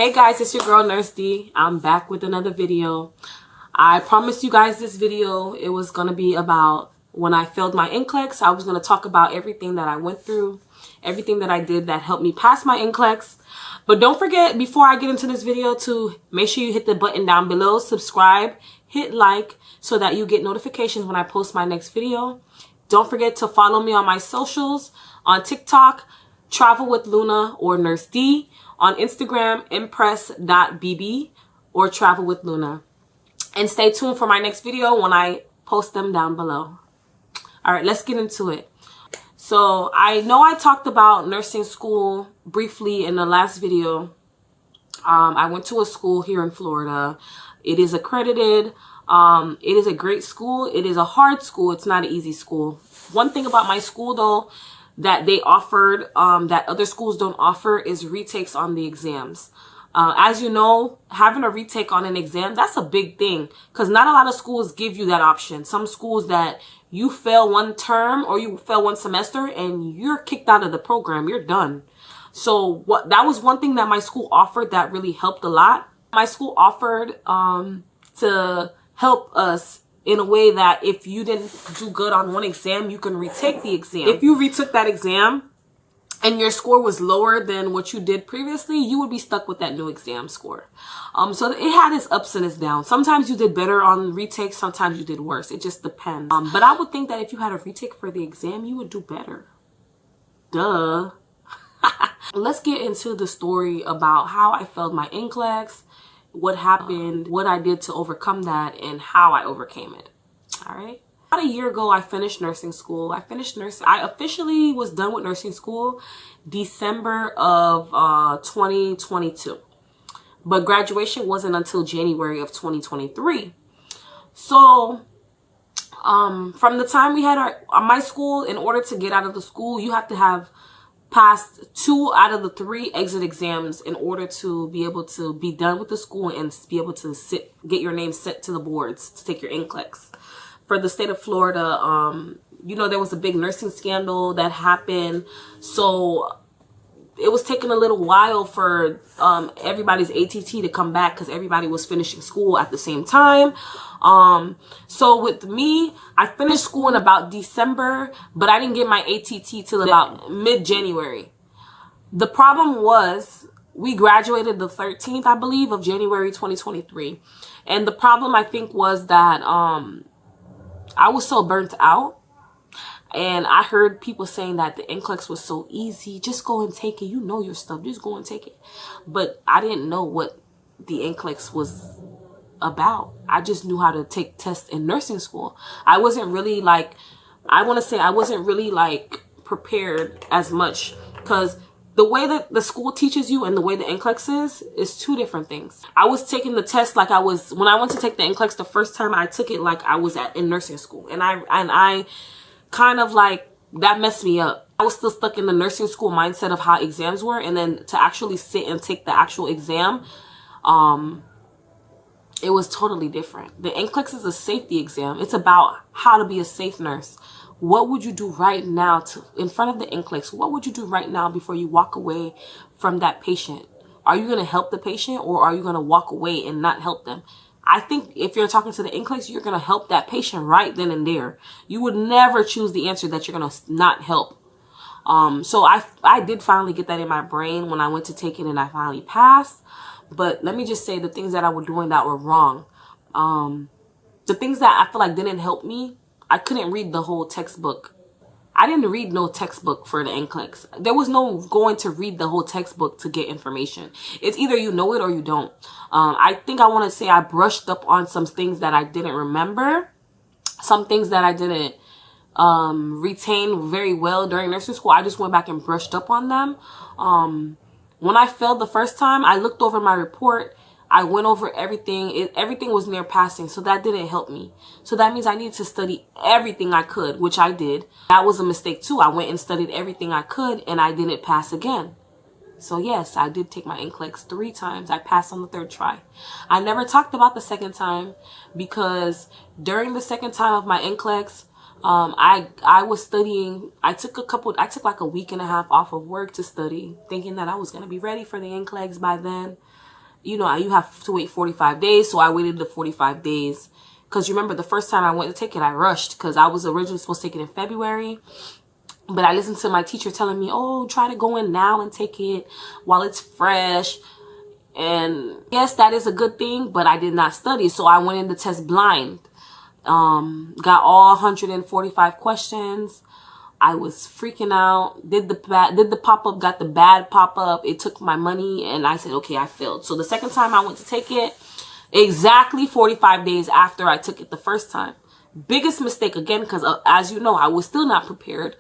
Hey guys, it's your girl Nurse D. I'm back with another video. I promised you guys this video. It was going to be about when I failed my NCLEX. I was going to talk about everything that I went through, everything that I did that helped me pass my NCLEX. But don't forget, before I get into this video, to make sure you hit the button down below, subscribe, hit like, so that you get notifications when I post my next video. Don't forget to follow me on my socials, on TikTok, Travel with Luna or Nurse D, on Instagram, impress.bb or Travel with Luna. And stay tuned for my next video when I post them down below. All right, let's get into it. So I know I talked about nursing school briefly in the last video. I went to a school here in Florida. It is accredited. It is a great school. It is a hard school. It's not an easy school. One thing about my school though, that they offered that other schools don't offer is retakes on the exams. As you know, having a retake on an exam, that's a big thing because not a lot of schools give you that option. Some schools that you fail one term or you fail one semester and you're kicked out of the program, you're done. So that was one thing that my school offered that really helped a lot. My school offered to help us in a way that if you didn't do good on one exam, you can retake the exam. If you retook that exam and your score was lower than what you did previously, you would be stuck with that new exam score. So it had its ups and its downs. Sometimes you did better on retakes, sometimes you did worse. It just depends. But I would think that if you had a retake for the exam, you would do better. Duh. Let's get into the story about how I failed my NCLEX, what happened, what I did to overcome that, and how I overcame it. All right. About a year ago, I finished nursing school. I officially was done with nursing school December of 2022. But graduation wasn't until January of 2023. So from the time we had my school, in order to get out of the school, you have to have passed 2 out of the 3 exit exams in order to be able to be done with the school and be able to get your name sent to the boards to take your NCLEX. For the state of Florida, you know, there was a big nursing scandal that happened. So it was taking a little while for everybody's ATT to come back because everybody was finishing school at the same time. So with me, I finished school in about December, but I didn't get my ATT till about mid-January. The problem was we graduated the 13th, I believe, of January 2023. And the problem, I think, was that I was so burnt out. And I heard people saying that the NCLEX was so easy. Just go and take it. You know your stuff. Just go and take it. But I didn't know what the NCLEX was about. I just knew how to take tests in nursing school. I wasn't really like, I want to say I wasn't really like prepared as much because the way that the school teaches you and the way the NCLEX is 2 different things. I was taking the test like I was, when I went to take the NCLEX the first time, I took it like I was in nursing school. And I kind of like, that messed me up. I was still stuck in the nursing school mindset of how exams were. And then to actually sit and take the actual exam, it was totally different. The NCLEX is a safety exam. It's about how to be a safe nurse. What would you do right now in front of the NCLEX? What would you do right now before you walk away from that patient? Are you going to help the patient or are you going to walk away and not help them? I think if you're talking to the NCLEX, you're going to help that patient right then and there. You would never choose the answer that you're going to not help. So I did finally get that in my brain when I went to take it and I finally passed. But let me just say the things that I was doing that were wrong. The things that I feel like didn't help me, I couldn't read the whole textbook. I didn't read no textbook for the NCLEX. There was no going to read the whole textbook to get information. It's either you know it or you don't. I think I want to say I brushed up on some things that I didn't remember. Some things that I didn't retain very well during nursing school. I just went back and brushed up on them. When I failed the first time, I looked over my report. I went over everything. Everything was near passing, so that didn't help me. So that means I needed to study everything I could, which I did. That was a mistake too. I went and studied everything I could, and I didn't pass again. So yes, I did take my NCLEX 3 times. I passed on the 3rd try. I never talked about the 2nd time because during the 2nd time of my NCLEX, I was studying. I took like a week and a half off of work to study, thinking that I was going to be ready for the NCLEX by then. you know, you have to wait 45 days. So I waited the 45 days. Because remember, the first time I went to take it, I rushed because I was originally supposed to take it in February. But I listened to my teacher telling me, oh, try to go in now and take it while it's fresh. And yes, that is a good thing, but I did not study. So I went in the test blind. Got all 145 questions. I was freaking out. Did the pop-up, got the bad pop-up. It took my money and I said, okay, I failed. So the second time I went to take it, exactly 45 days after I took it the first time. Biggest mistake again, because as you know, I was still not prepared.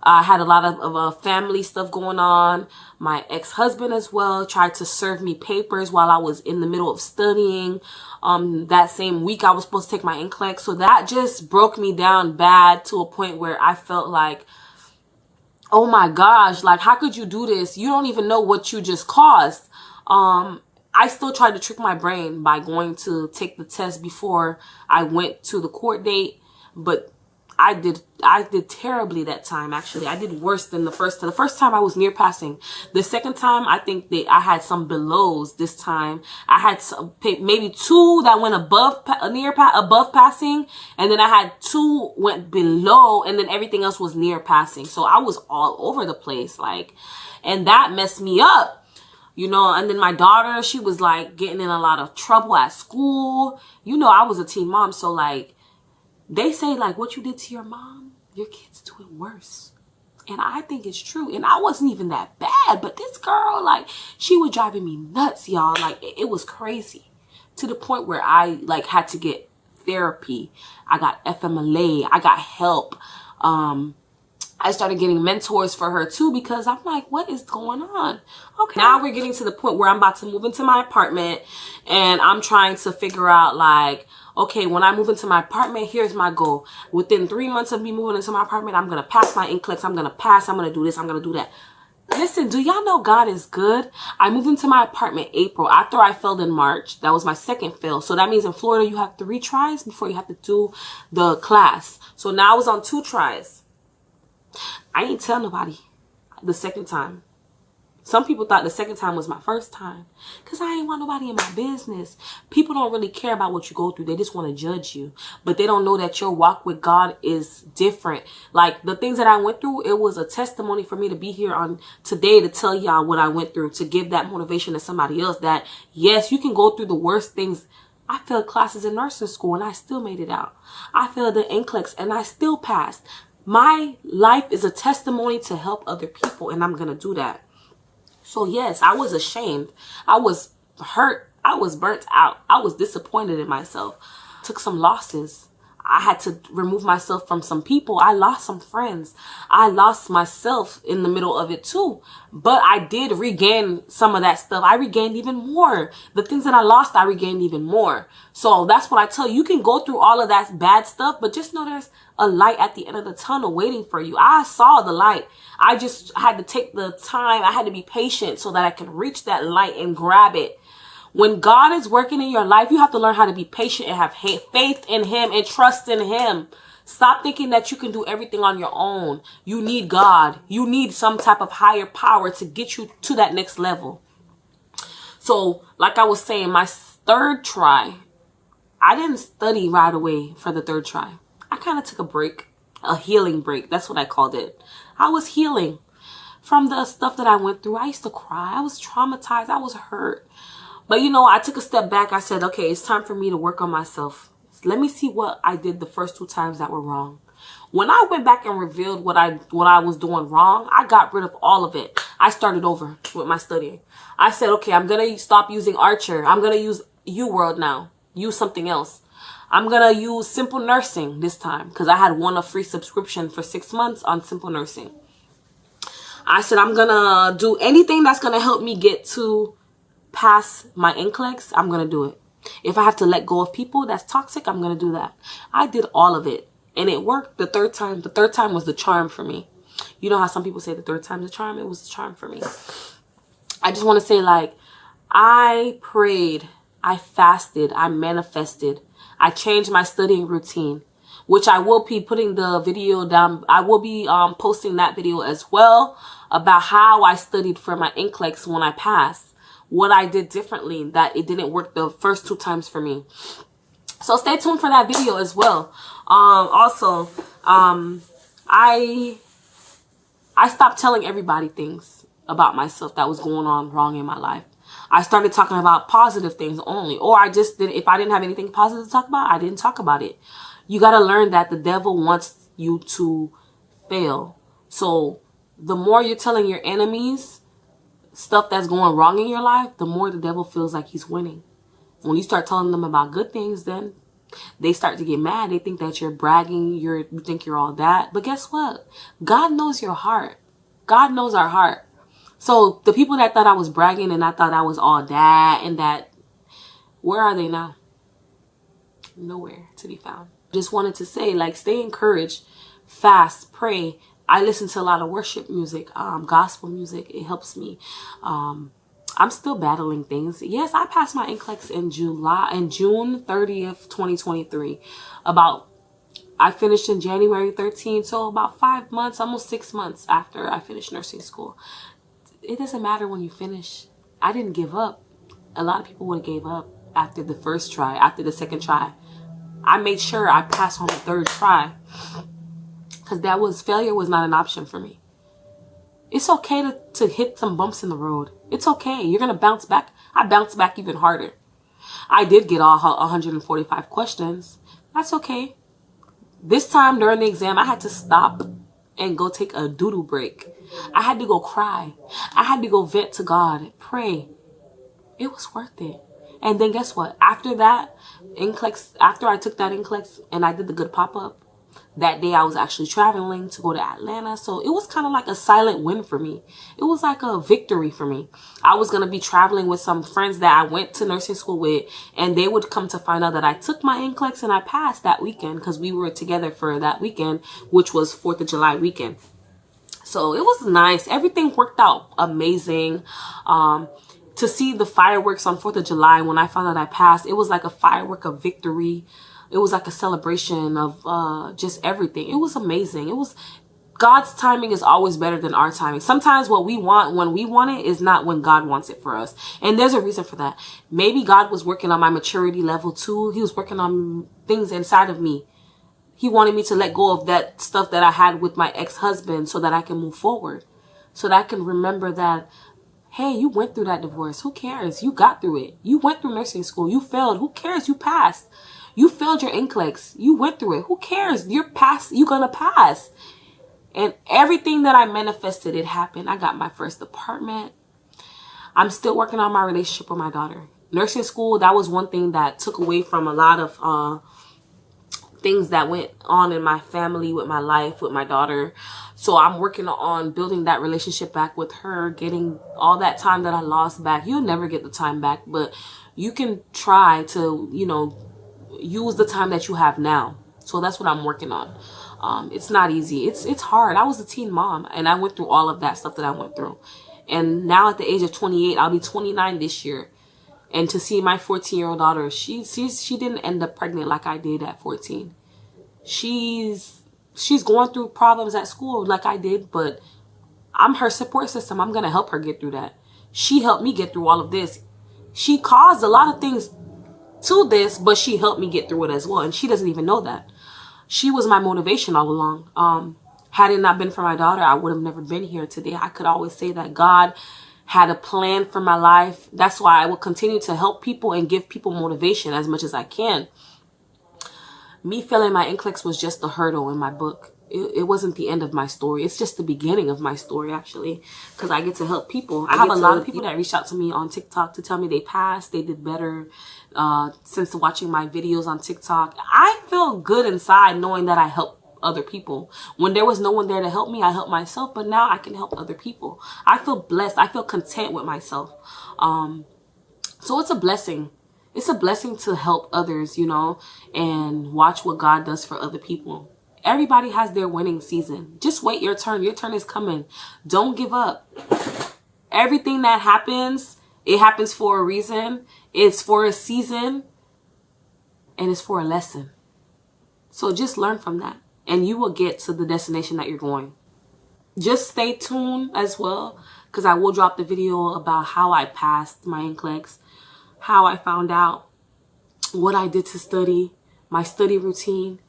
I had a lot of family stuff going on. My ex-husband as well tried to serve me papers while I was in the middle of studying. That same week I was supposed to take my NCLEX. So that just broke me down bad to a point where I felt like, oh my gosh, like how could you do this? You don't even know what you just caused. I still tried to trick my brain by going to take the test before I went to the court date, but I did terribly that time. Actually, I did worse than the first time. The first time I was near passing. The second time, I think I had some belows. This time, I had maybe 2 that went above passing, and then I had 2 went below, and then everything else was near passing. So I was all over the place, like, and that messed me up. You know, and then my daughter, she was like getting in a lot of trouble at school. You know, I was a teen mom, so like, they say like what you did to your mom, your kids do it worse. And I think it's true. And I wasn't even that bad, but this girl, like, she was driving me nuts, y'all. Like, it was crazy to the point where I like had to get therapy. I got FMLA. I got help. I started getting mentors for her too, because I'm like, what is going on? Okay, now we're getting to the point where I'm about to move into my apartment, and I'm trying to figure out like, okay, when I move into my apartment, here's my goal. Within 3 months of me moving into my apartment, I'm going to pass my NCLEX. I'm going to pass. I'm going to do this. I'm going to do that. Listen, do y'all know God is good? I moved into my apartment April after I failed in March. That was my second fail. So that means in Florida, you have 3 tries before you have to do the class. So now I was on 2 tries. I ain't tell nobody the second time. Some people thought the second time was my first time because I ain't want nobody in my business. People don't really care about what you go through. They just want to judge you. But they don't know that your walk with God is different. Like the things that I went through, it was a testimony for me to be here on today to tell y'all what I went through, to give that motivation to somebody else that, yes, you can go through the worst things. I failed classes in nursing school and I still made it out. I failed the NCLEX and I still passed. My life is a testimony to help other people, and I'm going to do that. So yes, I was ashamed. I was hurt. I was burnt out. I was disappointed in myself. Took some losses. I had to remove myself from some people. I lost some friends. I lost myself in the middle of it too. But I did regain some of that stuff. I regained even more. The things that I lost, I regained even more. So that's what I tell you. You can go through all of that bad stuff, but just know there's a light at the end of the tunnel waiting for you. I saw the light. I just had to take the time. I had to be patient so that I can reach that light and grab it. When God is working in your life, you have to learn how to be patient and have faith in Him and trust in Him. Stop thinking that you can do everything on your own. You need God. You need some type of higher power to get you to that next level. So, like I was saying, my 3rd try, I didn't study right away for the 3rd try. I kind of took a break, a healing break. That's what I called it. I was healing from the stuff that I went through. I used to cry. I was traumatized. I was hurt. But, you know, I took a step back. I said, okay, it's time for me to work on myself. Let me see what I did the first 2 times that were wrong. When I went back and revealed what I was doing wrong, I got rid of all of it. I started over with my studying. I said, okay, I'm going to stop using Archer. I'm going to use UWorld now. Use something else. I'm going to use Simple Nursing this time because I had won a free subscription for 6 months on Simple Nursing. I said, I'm going to do anything that's going to help me get to pass my NCLEX. I'm going to do it. If I have to let go of people that's toxic, I'm going to do that. I did all of it and it worked the 3rd time. The 3rd time was the charm for me. You know how some people say the 3rd time's the charm? It was the charm for me. I just want to say, like, I prayed, I fasted, I manifested. I changed my studying routine, which I will be putting the video down. I will be posting that video as well about how I studied for my NCLEX when I passed. what I did differently that it didn't work the first 2 times for me. So stay tuned for that video as well. Also, I stopped telling everybody things about myself that was going on wrong in my life. I started talking about positive things only, or I just did. If I didn't have anything positive to talk about, I didn't talk about it. You got to learn that the devil wants you to fail. So the more you're telling your enemies stuff that's going wrong in your life, the more the devil feels like he's winning. When you start telling them about good things, then they start to get mad. They think that you're bragging. You think you're all that. But guess what? God knows your heart. God knows our heart. So the people that thought I was bragging and I thought I was all that and that, where are they now? Nowhere to be found. Just wanted to say, like, stay encouraged, fast, pray. I listen to a lot of worship music, gospel music. It helps me. I'm still battling things. Yes, I passed my NCLEX in June 30th, 2023. I finished in January 13th, so about 5 months, almost 6 months after I finished nursing school. It doesn't matter when you finish. I didn't give up. A lot of people would have gave up after the first try, after the second try. I made sure I passed on the third try because failure was not an option for me. It's okay to hit some bumps in the road. It's okay. You're going to bounce back. I bounced back even harder. I did get all 145 questions. That's okay. This time during the exam, I had to stop and go take a doo-doo break. I had to go cry. I had to go vent to God, pray. It was worth it. And then guess what? After that, after I took that NCLEX and I did the good pop-up, that day I was actually traveling to go to Atlanta. So it was kind of like a silent win for me. It was like a victory for me. I was going to be traveling with some friends that I went to nursing school with, and they would come to find out that I took my NCLEX and I passed that weekend because we were together for that weekend, which was 4th of July weekend. So it was nice. Everything worked out amazing. To see the fireworks on 4th of July when I found out I passed, it was like a firework of victory. It was like a celebration of just everything. It was amazing. It was God's timing is always better than our timing. Sometimes what we want when we want it is not when God wants it for us. And there's a reason for that. Maybe God was working on my maturity level too. He was working on things inside of me. He wanted me to let go of that stuff that I had with my ex-husband so that I can move forward. So that I can remember that, hey, you went through that divorce. Who cares? You got through it. You went through nursing school. You failed. Who cares? You passed. You failed your NCLEX. You went through it. Who cares? You're gonna pass. And everything that I manifested, it happened. I got my first apartment. I'm still working on my relationship with my daughter. Nursing school, that was one thing that took away from a lot of things that went on in my family, with my life, with my daughter. So I'm working on building that relationship back with her, getting all that time that I lost back. You'll never get the time back, but you can try to, use the time that you have now. So that's what I'm working on. It's not easy. It's hard. I was a teen mom and I went through all of that stuff that I went through. And now at the age of 28, I'll be 29 this year. And to see my 14-year-old daughter, she didn't end up pregnant like I did at 14. She's going through problems at school like I did, but I'm her support system. I'm going to help her get through that. She helped me get through all of this. She caused a lot of things to this, but she helped me get through it as well. And she doesn't even know that. She was my motivation all along. Had it not been for my daughter, I would have never been here today. I could always say that God had a plan for my life. That's why I will continue to help people and give people motivation as much as I can. Me failing my NCLEX was just a hurdle in my book. It wasn't the end of my story. It's just the beginning of my story, actually, because I get to help people. I have a lot of people that reached out to me on TikTok to tell me they passed, they did better since watching my videos on TikTok. I feel good inside knowing that I help other people. When there was no one there to help me, I helped myself, but now I can help other people. I feel blessed. I feel content with myself. So it's a blessing. It's a blessing to help others, and watch what God does for other people. Everybody has their winning season. Just wait your turn. Your turn is coming. Don't give up. Everything that happens, it happens for a reason. It's for a season. And it's for a lesson. So just learn from that. And you will get to the destination that you're going. Just stay tuned as well because I will drop the video about how I passed my NCLEX, how I found out, what I did to study, my study routine,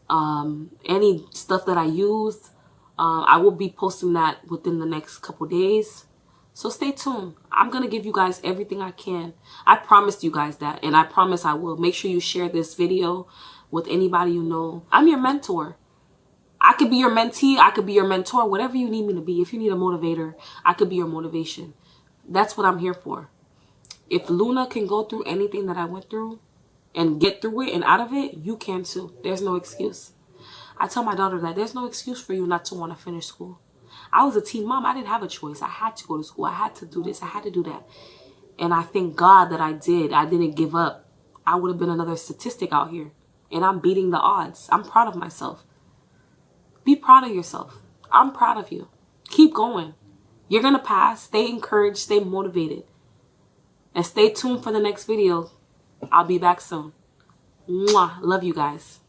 any stuff that I used. I will be posting that within the next couple days. So stay tuned. I'm going to give you guys everything I can. I promised you guys that, and I promise I will. Make sure you share this video with anybody you know. I'm your mentor. I could be your mentee. I could be your mentor. Whatever you need me to be. If you need a motivator, I could be your motivation. That's what I'm here for. If Luna can go through anything that I went through and get through it and out of it, you can too. There's no excuse. I tell my daughter that there's no excuse for you not to want to finish school. I was a teen mom. I didn't have a choice. I had to go to school. I had to do this. I had to do that. And I thank God that I did. I didn't give up. I would have been another statistic out here. And I'm beating the odds. I'm proud of myself. Be proud of yourself. I'm proud of you. Keep going. You're going to pass. Stay encouraged. Stay motivated. And stay tuned for the next video. I'll be back soon. Mwah. Love you guys.